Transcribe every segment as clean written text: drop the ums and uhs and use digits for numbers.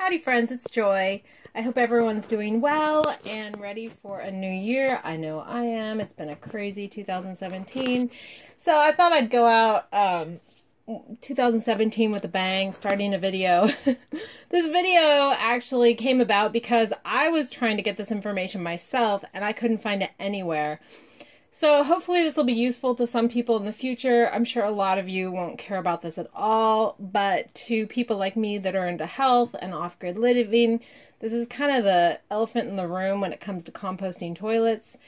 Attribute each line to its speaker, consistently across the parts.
Speaker 1: Howdy friends, it's Joy. I hope everyone's doing well and ready for a new year. I know I am. It's been a crazy 2017. So I thought I'd go out 2017 with a bang, starting a video. This video actually came about because I was trying to get this information myself and I couldn't find it anywhere. So hopefully this will be useful to some people in the future. I'm sure a lot of you won't care about this at all, but to people like me that are into health and off-grid living, this is kind of the elephant in the room when it comes to composting toilets.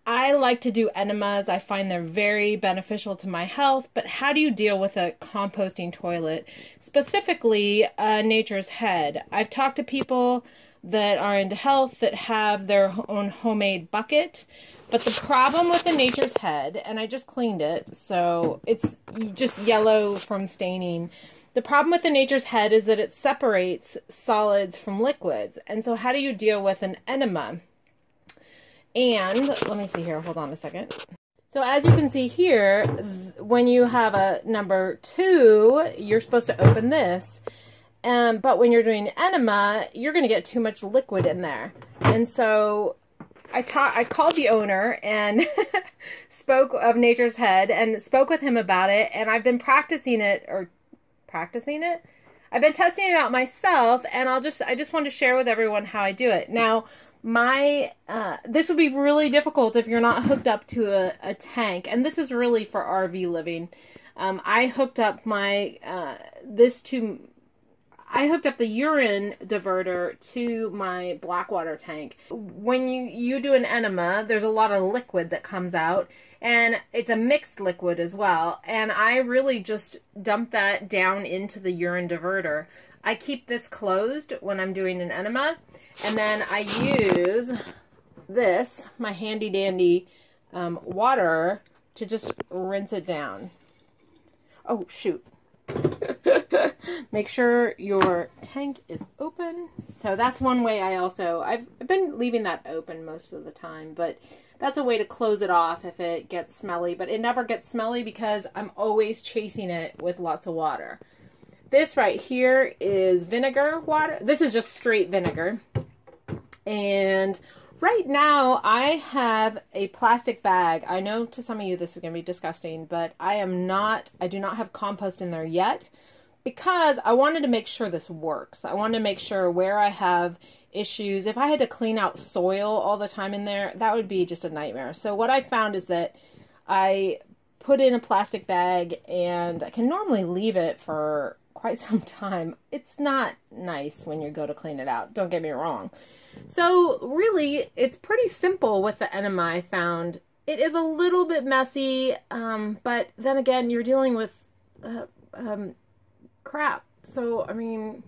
Speaker 1: I like to do enemas. I find they're very beneficial to my health, but how do you deal with a composting toilet? Specifically, Nature's Head. I've talked to people that are into health that have their own homemade bucket. But the problem with the Nature's Head, and I just cleaned it, so it's just yellow from staining. The problem with the Nature's Head is that it separates solids from liquids. And so how do you deal with an enema? And let me see here, hold on a second. So as you can see here, when you have a number 2, you're supposed to open this. But when you're doing enema, you're going to get too much liquid in there. And so I called the owner and spoke of Nature's Head and spoke with him about it, and I've been practicing it. I've been testing it out myself, and I just want to share with everyone how I do it. Now, this would be really difficult if you're not hooked up to a tank, and this is really for RV living. I hooked up I hooked up the urine diverter to my black water tank. When you do an enema, there's a lot of liquid that comes out, and it's a mixed liquid as well. And I really just dump that down into the urine diverter. I keep this closed when I'm doing an enema, and then I use this, my handy dandy water, to just rinse it down. Oh, shoot. Make sure your tank is open. So that's one way I've been leaving that open most of the time, but that's a way to close it off if it gets smelly. But it never gets smelly because I'm always chasing it with lots of water. This right here is vinegar water. This is just straight vinegar. And right now I have a plastic bag. I know to some of you this is going to be disgusting, but I do not have compost in there yet because I wanted to make sure this works. I wanted to make sure where I have issues. If I had to clean out soil all the time in there, that would be just a nightmare. So what I found is that I put in a plastic bag, and I can normally leave it for quite some time. It's not nice when you go to clean it out, don't get me wrong. So really, it's pretty simple with the enema, I found. It is a little bit messy, but then again, you're dealing with crap. So, I mean,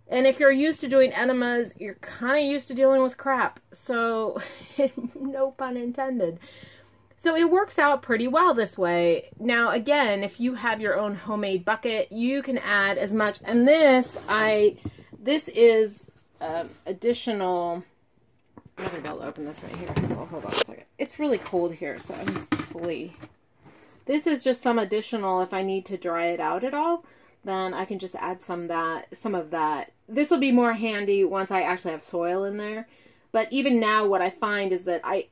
Speaker 1: and if you're used to doing enemas, you're kind of used to dealing with crap. So, no pun intended. So it works out pretty well this way. Now, again, if you have your own homemade bucket, you can add as much. And this is additional. I'm not gonna be able to open this right here. Oh, hold on a second. It's really cold here, so I'm fully. This is just some additional. If I need to dry it out at all, then I can just add some of that. This will be more handy once I actually have soil in there. But even now, what I find is that I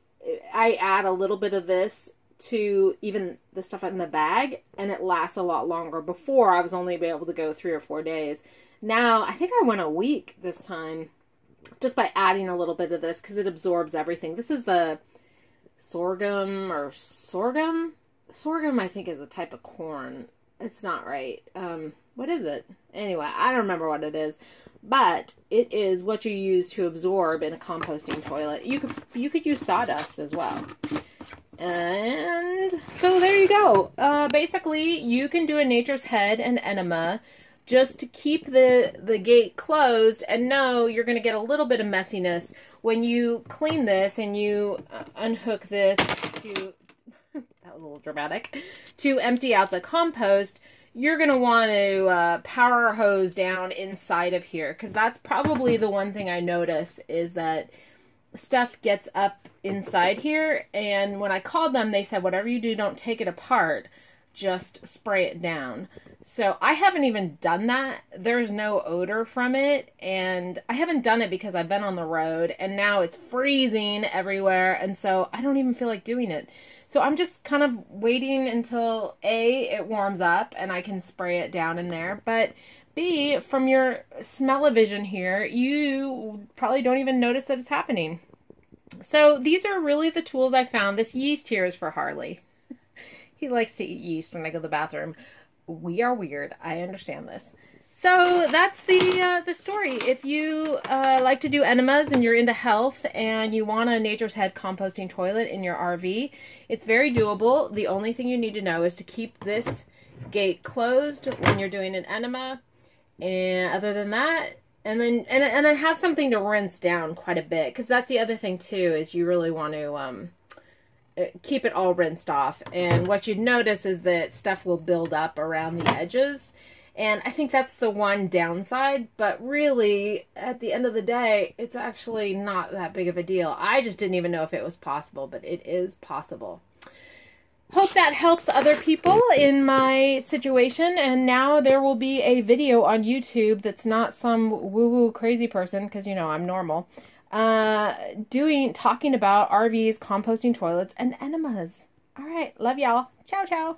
Speaker 1: add a little bit of this to even the stuff in the bag, and it lasts a lot longer. Before, I was only able to go 3 or 4 days. Now, I think I went a week this time just by adding a little bit of this because it absorbs everything. This is the sorghum. Sorghum, I think, is a type of corn. It's not right. What is it? Anyway, I don't remember what it is. But it is what you use to absorb in a composting toilet. You could use sawdust as well. And so there you go. Basically, you can do a Nature's Head and enema just to keep the gate closed, and know you're going to get a little bit of messiness when you clean this and you unhook this to, that was a little dramatic, to empty out the compost. You're going to want to power hose down inside of here, because that's probably the one thing I notice is that stuff gets up inside here. And when I called them, they said, whatever you do, don't take it apart. just spray it down. So I haven't even done that. There's no odor from it, and I haven't done it because I've been on the road and now it's freezing everywhere, and so I don't even feel like doing it. So I'm just kind of waiting until A, it warms up and I can spray it down in there, but B, from your smell-o-vision here, you probably don't even notice that it's happening. So these are really the tools I found. This yeast here is for Harley. He likes to eat yeast when I go to the bathroom. We are weird. I understand this. So that's the story. If you like to do enemas and you're into health and you want a Nature's Head composting toilet in your RV, it's very doable. The only thing you need to know is to keep this gate closed when you're doing an enema. And other than that, and then have something to rinse down quite a bit, because that's the other thing too, is you really want to keep it all rinsed off. And what you'd notice is that stuff will build up around the edges, and I think that's the one downside. But really, at the end of the day, it's actually not that big of a deal. I just didn't even know if it was possible, but it is possible. Hope that helps other people in my situation. And now there will be a video on YouTube that's not some woo-woo crazy person, because you know I'm normal, talking about RVs, composting toilets, and enemas. All right, love y'all. Ciao, ciao.